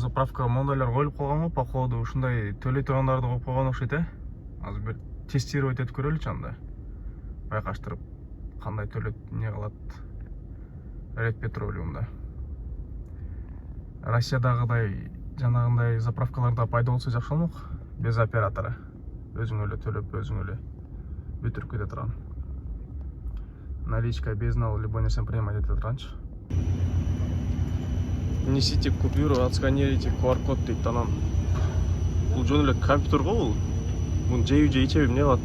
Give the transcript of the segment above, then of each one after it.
заправка мондайлар коюлуп калган го, походу ушундай төлөй тургандарды коюп койгон окшойт азыр бир тестировать этип көрөлүчү анда байкаштырып кандай төлөт эмне кылат Red Petroleum'da. Россиядагыдай жанагындай заправкаларда пайда болсо жакшы болмок, без оператора. Өзүң эле төлөп, өзүң эле бүтүрүп кете турган. Наличка, безнал, любой нерсени принимать ете турганчы. Несите купюру, отсканируйте QR-код дейт анан. Бул жөн эле компьютер го бул. Муну жейби ичеби эмне кылат?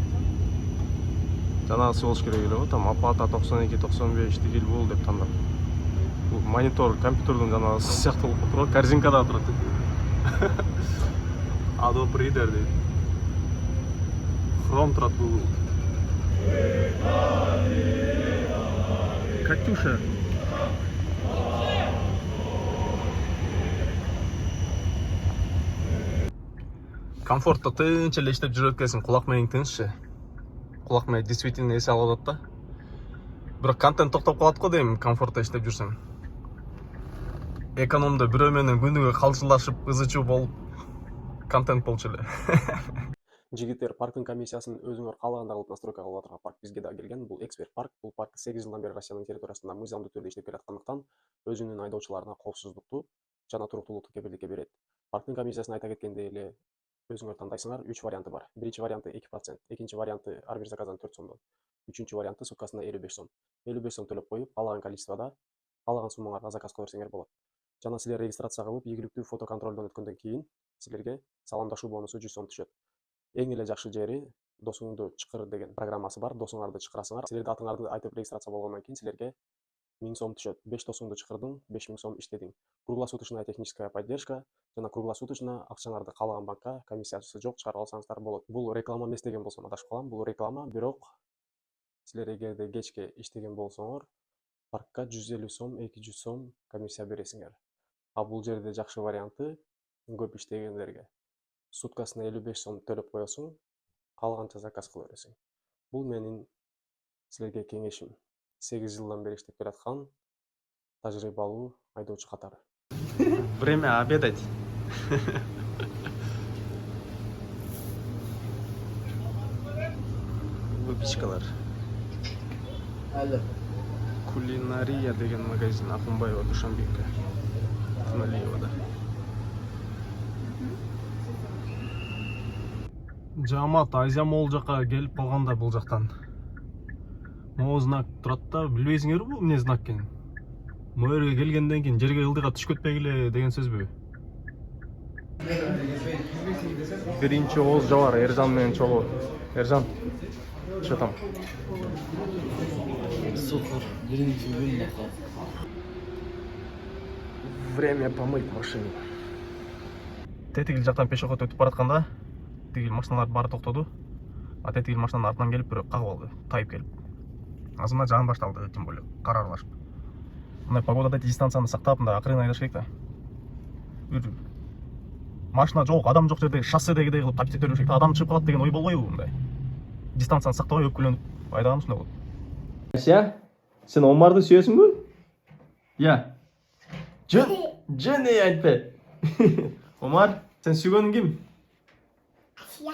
Жанагысы болуш керек эле го, там оплата 92-95 тигил бул деп тандап. Бул монитор компьютердун жанагысы сыяктуу болуп турат, корзинкада турат. Adobe Reader дейт. Chrome турат бул. Катюша. Комфортта тынч эле иштеп жүрөт экенсиң, кулак менен тынччы. Кулак менен действительно эс алып атат да. Бирок контент токтоп калат го дейм, комфортта иштеп жүрсөң. Экономдо бирөө менен күнүгө калчылашып, ызычуу болуп контент болчу эле. Жигиттер, парктын комиссиясын өзүңөр каалагандай кылып настройка кылып атырган парк бизге да келген. Бул эксперт парк. Бул парк 8 жылдан бери Россиянын территориясында мыйзамдуу түрдө иштеп келаткандыктан өзүнүн айдоочуларына коопсуздукту жана туруктуулукту кепилдикке берет. Парктын комиссиясын айта кеткенде эле өзүңөр тандайсыңар, 3 варианты бар. Биринчи варианты 2%, экинчи варианты ар бир заказдан 4 сомдон, үчүнчү варианты суткасына 55 сом. 55 сом төлөп коюп, каалаган количествода, каалаган суммаңарга заказ кыла берсеңер болот. Жана силер регистрация кылып, ийгиликтүү фото контролдон өткөндөн кийин силерге саламдашуу бонусу 100 сом түшөт. Эң эле жакшы жери досуңду чакыр деген программасы бар. Досуңарды чакырасыңар. Силердин атыңарды айтып регистрация болгондон кийин силерге 1000 сом түшөт. 5 досуңду чакырдың, 5000 сом иштедиң. Круглосуточная техническая поддержка жана круглосуточно акчаңарды каалаган банкка комиссиясы жок чыгарып алсаңыздар болот. Бул реклама эмес деген болсом адашып калам. Бул реклама, бирок силер эгерде кечке иштеген болсоңор, паркка 150 сом, 200 сом комиссия бересиңер. А бул жерде жакшы варианты көп иштегендерге суткасына 55 сом төлөп коесуң, калганча заказ кыла бересиң. Бул менин силерге кеңешим. 8 жылдан бери иштеп келаткан тажрыйбалуу айдоочу катары. Время обедать. Выпечкалар. Кулинария деген магазин Ахунбаева, Душанбекке. Налиевада. Жамаат Азия Молл жака келип калганда бул жактан. Могу знак турат да, билбейсиңерби бул эмне знак экенин? Могу жерге келгенден кийин жерге ылдыйга түшүп кетпегиле деген сөзбү? Биринчи ооз жабар Эржан менен чогуу. Эржан, что там? Супер, биринчи күн бака. Время помыть машину. Тетигил жактан пешоход өтүп баратканда, тигил машиналар баары токтоду. А тетигил машинанын артынан келип бирөө кагып алды, тайып келип. Азырына жан башталды, тем более карарлашып. Мындай погодада дистанцияны сактап, мындай акырын айдаш керек да. Бир машина жок, адам жок жерде шосседегидей кылып такси төлөш керек. Адам чыгып калат деген ой болбойбу мындай? Дистанцияны сактабай өпкүлөнүп айдаган ушундай болот. Ася, сен Омарды сүйөсүңбү? Я. Жөн айтпе. Омар, сен сүйгөнүң ким? Ася.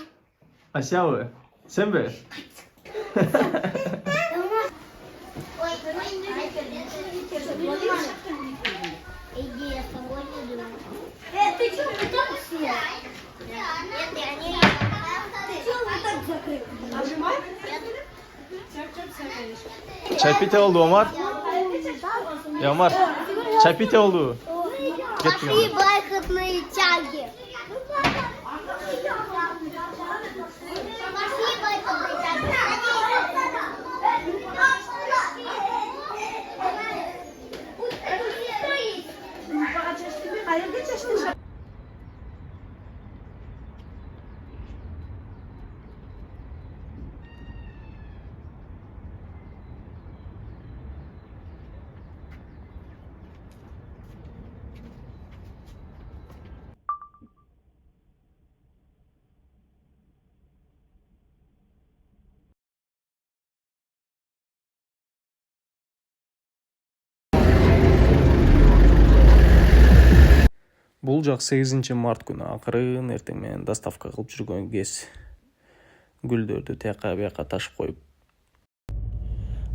Асябы? Сенби? Иди, я с тобой не думаю. Ты что, вы так все? Нет, я не. Ты что, вы так закрыли? Нажимай? Чай пите болду, Омар? Я Омар, чай пите болду. Пошли бархатные тяги. Пошли бархатные тяги. Бул жак 8 март күнү акырын эртең менен доставка кылып жүргөн кез. Гүлдөрдү тияка бияка ташып коюп.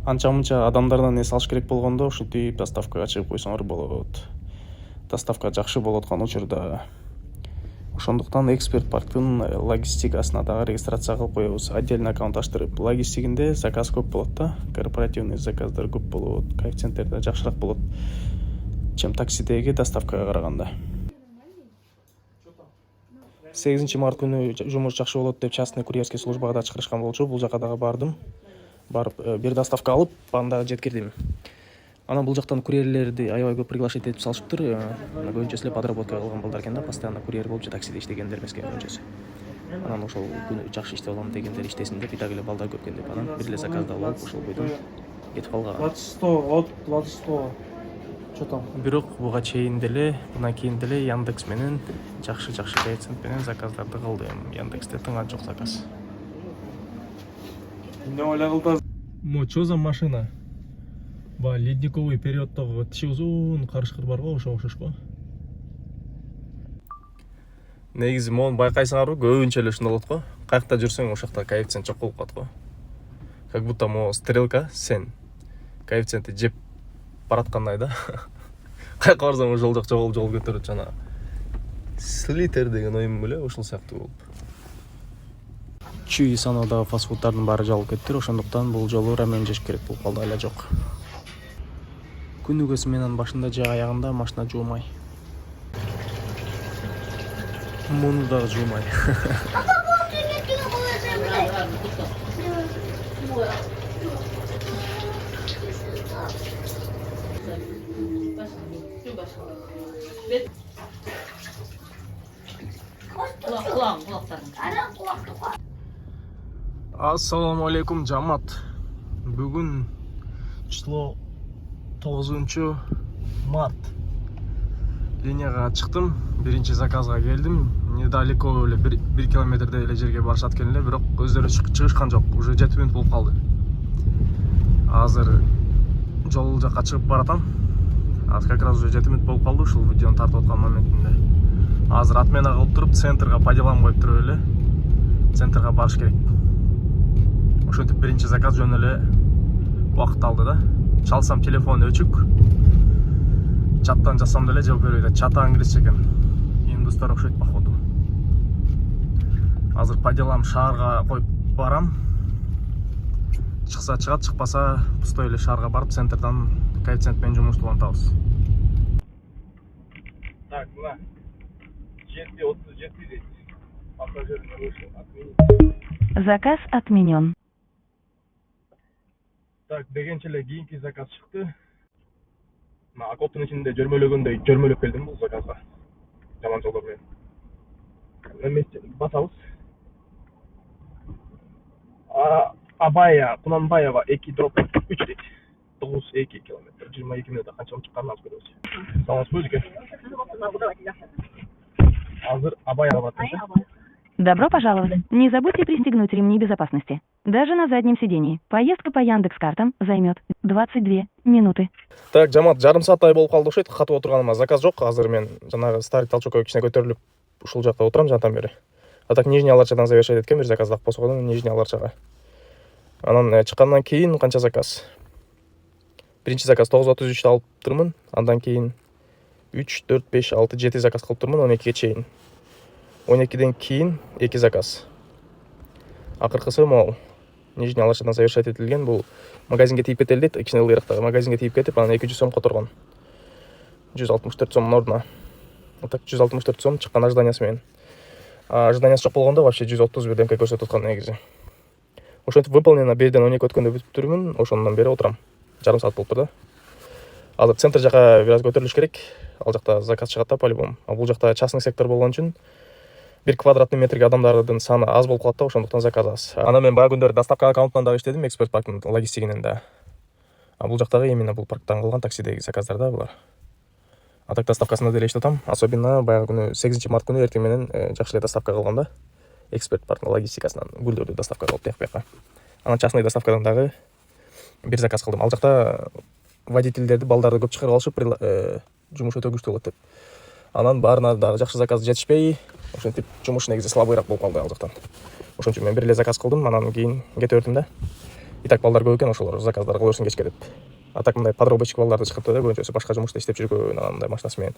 Анча-мынча адамдардан эс алыш керек болгондо ушинтип доставкага чыгып койсоңор болот. Доставка жакшы болуп аткан учурда. Ошондуктан эксперт парктын логистикасына дагы регистрация кылып коебуз. Отдельный аккаунт ачтырып, логистигинде заказ көп болот да. Корпоративный заказдар көп болот, коэффициенттер жакшыраак болот, чем таксидеги доставкага караганда. 8 март күнү жумуш жакшы болот деп частный курьерский службага да чакырышкан болчу. Бул жака дагы бардым. Барып бир доставка алып, анда жеткирдим. Анан бул жактан курьерлерди аябай көп приглашать этип салышыптыр. Көбүнчөсү эле подработка кылган балдар экен да, постоянно курьер болуп же таксиде иштегендер эмескен көбүнчөсү. Анан ошол күнү жакшы иштеп алам дегендер иштесин деп, и так эле балдар көп экен деп, анан бир эле заказды алып ошол бойдон кетип калган. 100, что там? Бирок буга чейин деле, мына кийин деле Яндекс менен жакшы коэффициент менен заказдарды кылдым. Яндексте тыңа жок заказ. Не ойлағылда. Мо чё за машина? Ба ледниковый периодтогу тиши узун карышкыр бар го, ошого окшош го. Негизи мону байкайсыңарбы, көбүнчө эле ушундай болот го. Каякта жүрсөң ошол жакта коэффициент жок болуп калат го. Как будто мо стрелка сен коэффициентти жеп бараткандай да. Каяка барсаң ошол жак жол көтөрүп жана слитер деген оюм беле ошол сыяктуу болуп. Чүй саноодагы фастфуддардын баары жабылып кетти, ошондуктан бул жолу рамен жеш керек болуп калды, айла жок. Күнүгө сменанын башында же аягында машина жуумай. Муну дагы жуумай. Ассаламу алейкум, жамат. Бүгүн число 9 март. Линияга чыктым, биринчи заказга келдим. Недалеко эле 1 километрдей эле жерге барышат экен эле, бирок өздөрү чыгышкан жок. Уже 7 мүнөт болуп калды. Азыр жол жакка чыгып баратам. Азыр как раз уже 7 мүнөт болуп калды ушул видеону тартып аткан моментинде. Азыр отмена кылып туруп, центрга по делам коюп туруп эле центрга барыш керек. Ошентип биринчи заказ жөн эле убакыт алды да. Чалсам телефон өчүк. Чаттан жазсам деле жооп бербейт. Чаты англисче экен. Индустар окшойт походу. Азыр по делам шаарга коюп барам. Чыкса чыгат, чыкпаса пустой эле шаарга барып, центрдан коэффициент менен жумушту улантабыз. Так, мына 7:37 дейт. Пассажир вышел. Отменить. Заказ отменен. Так, дегенче эле кийинки заказ чыкты. Мына окоптун ичинде жөрмөлөгөндөй жөрмөлөп келдим бул заказга. Жаман жолдор менен. Эмес басабыз. Абая, Кунанбаева 2/3 дейт. 9-2 километр, 22 мүнөттө канча чыкканын азыр көрөбүз. Саламатсызбы өзүкө? Азыр Абаяга баратам. Добро пожаловать. Не забудьте пристегнуть ремни безопасности. Даже на заднем сидении. Поездка по Яндекс.Картам займет 22 минуты. Так, жамат, жарым сааттай болуп калды окшойт. Катып отурганыма заказ жок. Азыр мен жанагы старый толчокко кичине көтөрүлүп ушул жакта отурам жантан бери. А так Нижний Аларчадан завершать эткем бир заказ дак болсо Нижний Аларчага. Анан чыккандан кийин канча заказ? Биринчи заказ 9:33 алып турмун. Андан кийин 3, 4, 5, 6, 7 заказ кылып турмун 12ге чейин. 12ден кийин 2 заказ. Акыркысы могул Нижний Аларчадан завершать этилген. Бул магазинге тийип кетели дейт. Кичине ылдыйрактагы магазинге тийип кетип, анан 200 сом которгон. 164 сомдун ордуна. Так 164 сом чыккан ожиданиясы менен. Ожиданиясы жок болгондо вообще 130 бирдемке көрсөтүп аткан негизи. Ошентип выполнено берден 12 өткөндө бүтүп турмун. Ошондон бери отурам. Жарым саат болуптур да. Азыр центр жака бир аз көтөрүлүш керек. Ал жакта заказ чыгат да по-любому. А бул жакта частный сектор болгон үчүн 1 квадратный метрге адамдардын саны аз болуп калат да, ошондуктан заказ аз. Анан мен баягы күндөрү доставка аккаунтунан дагы иштедим, эксперт парктын логистигинен да. А бул жактагы именно бул парктан кылган таксидеги заказдар да булар. А так доставкасында деле иштеп атам. Особенно баягы күнү 8 март күнү эртең менен жакшы эле доставка кылгам да. Эксперт парктын логистикасынан гүлдөрдү доставка кылып тияк-бияка. Анан частный доставкадан дагы бир заказ кылдым. Ал жакта водительдерди, балдарды көп чыгарып алышып, жумуш өтө күчтүү болот деп. Анан баарына дагы жакшы заказ жетишпей, ошентип жумуш негизи слабыйраак болуп калды ал жактан. Ошон үчүн мен бир эле заказ кылдым, анан кийин кете бердим да. И так балдар көп экен, ошолор заказдар кыла берсин кечке деп. А так мындай подработчик балдарды чыгып да көбүнчөсү башка жумушта иштеп жүргөн, анан мындай машинасы менен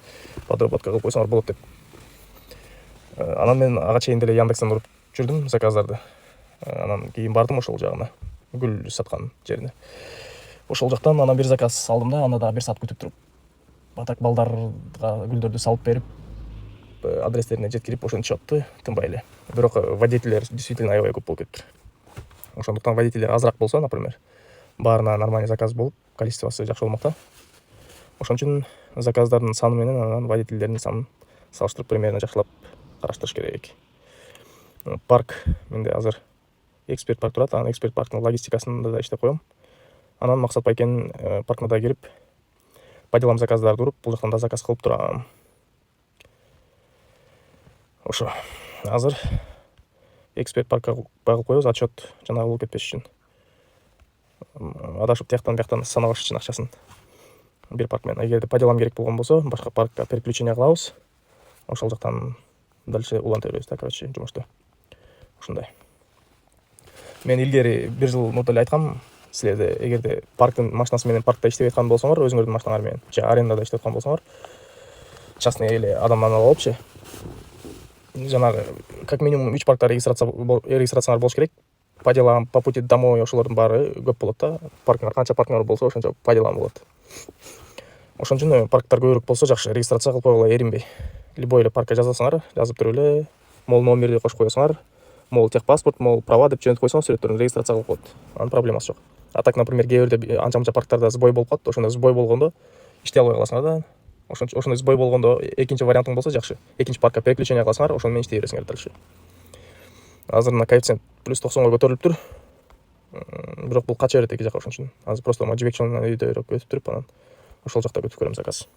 подработка кылып койсоңор болот деп. Анан мен ага чейин деле Яндекстен уруп жүрдүм заказдарды. Анан кийин бардым ошол жагына, гүл саткан жерине. Ошол жактан анан бир заказ алдым да, аны дагы 1 саат күтүп туруп. А так балдарга гүлдөрдү салып берип, адрестерине жеткирип ошентип атты, тынбай эле. Бирок водительдер действительно аябай көп болуп кетиптир. Ошондуктан водительдер азыраак болсо, например, баарына нормальный заказ болуп, количествосы жакшы болмок да. Ошон үчүн заказдардын саны менен анан водительдердин санын салыштырып примерно жакшылап караштырыш керек. Парк менде азыр эксперт парк турат, анан эксперт парктын логистикасында да иштеп коем. Анан максат байкенин паркына да кирип, по делам заказдарды уруп, бул жактан да заказ кылып турам. Ошо. Азыр эксперт паркка багып коебуз, отчет жанагы болуп кетпеш үчүн. Адашып тияктан санабаш үчүн акчасын. Бир парк менен. Эгерде по делам керек болгон болсо, башка паркка переключение кылабыз. Ошол жактан дальше уланта беребиз да, короче, жумушту. Ушундай. Мен илгери 1 жыл мурда эле айткам, силерде эгерде парктын машинасы менен паркта иштеп аткан болсоңор, өзүңөрдүн машинаңар менен же арендада иштеп аткан болсоңор, частный эле адамдан алыпчы. Жанагы как минимум 3 паркта регистрацияңар болуш керек. По делам, по пути домой ошолордун баары көп болот да. Паркыңар канча паркыңар болсо, ошончо по делам болот. Ошон үчүн парктар көбүрөөк болсо жакшы, регистрация кылып койгула, эринбей. Любой эле паркка жазасыңар, жазып туруп эле, мол номерди кошуп коесуңар, мол техпаспорт, мол права деп жөнөтүп койсоңор, сүрөттөрүн регистрация кылып коет. Анын проблемасы жок. А так, например, кээ бирде анча-мынча парктарда сбой болуп калат, ошондо сбой болгондо иштей албай каласыңар да. Ошондой сбой болгондо экинчи вариантың болсо жакшы. Экинчи паркка переключение кыласыңар, ошону менен иштей бересиңер дальше. Азыр мына коэффициент плюс 90 көтөрүлүптүр. Бирок бул кача берет эки жака, ошон үчүн. Азыр просто жибекчонун үйдө өтүп туруп, анан ошол жакта күтүп көрөм заказ.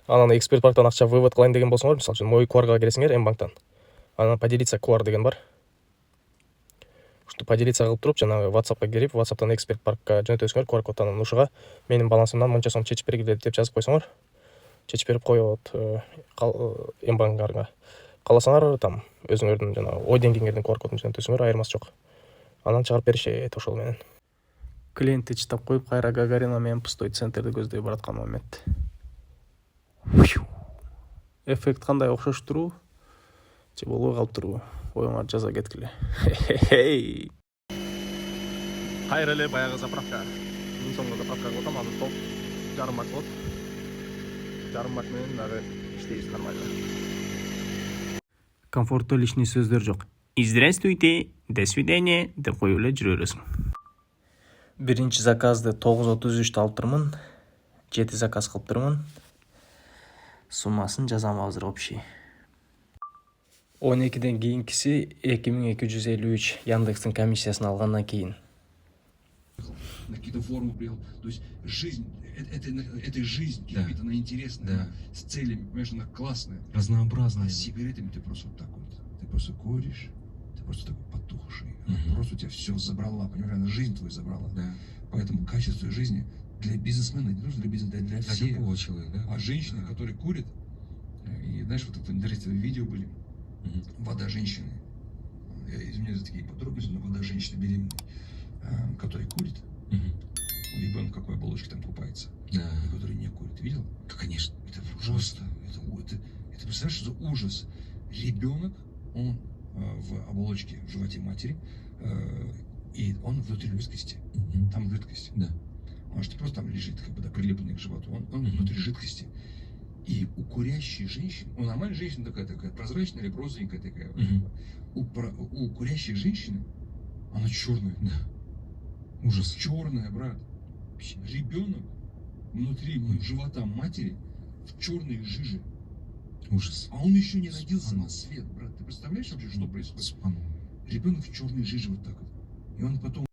Анан эксперт парктан акча вывод кылайын деген болсоңор, мисалы үчүн мой QR-га киресиңер М-банктан. Анан поделиться QR деген бар. Ошто поделиться кылып туруп, жанагы WhatsApp-ка кирип, WhatsApp-тан эксперт паркка жөнөтөсүңөр, QR кодтан ушуга менин балансымдан мынча сом чечип бергиле деп жазып койсоңор, чечип берип коет М-банкыңарга. Кааласаңар там өзүңөрдүн жанагы ой деңгеңердин QR кодун жөнөтөсүңөр, айырмасы жок. Анан чыгарып беришет ошол менен. Клиентти чытап коюп, кайра Гагарина менен пустой центрди көздөй бараткан момент. Эффект кандай, окшош турбу? Же болбой калыптырбы? Оюңар жаза кеткиле. Кайра эле баягы заправка. 1000 сомго заправка кылып атам, азыр толук жарым бак болот. Жарым бак менен дагы иштейбиз нормально. Комфорттуу лишний сөздөр жок. Здравствуйте, до свидания деп коюп эле жүрө бересиң. Биринчи заказды 9:33 алыптырмын. 7 заказ кылыптырмын. Суммасын жазам азыр общий. 12ден кийинкиси 2253 Яндекстин комиссиясын алгандан кийин. На какие-то форумы приехал. То есть жизнь, это жизнь, кипит, она интересная, с целями, понимаешь, она классная. Разнообразная. А с сигаретами ты просто вот так вот, ты просто куришь, ты просто такой потухший. Просто у тебя все забрала, понимаешь, она жизнь твою забрала. Да. Поэтому качество жизни для бизнесмена, не только для бизнеса, для всех. Для любого человека, да? А женщина, Да. которая курит, и знаешь, вот в интернете видео были, вода женщины. Я извиняюсь за такие подробности, но вода женщины беременной, которая курит, у ребенка какой оболочки там купается, Да. и который не курит. Видел? Да, конечно. Это просто, это представляешь, что за ужас? Ребенок, он в оболочке в животе матери, и он внутри жидкости. Там жидкость. Да. Он же не просто там лежит, как бы, да, прилепленный к животу, он внутри жидкости. И у курящей женщины, у нормальной женщины такая прозрачная или розовенькая такая, у курящей женщины она черная. Да. Ужас. Черная, брат. Ребенок внутри живота матери в черной жиже. Ужас. А он еще не родился Субханаллах. на свет, брат. Ты представляешь вообще, что происходит? Субханаллах. Ребенок в черной жиже вот так вот. И он потом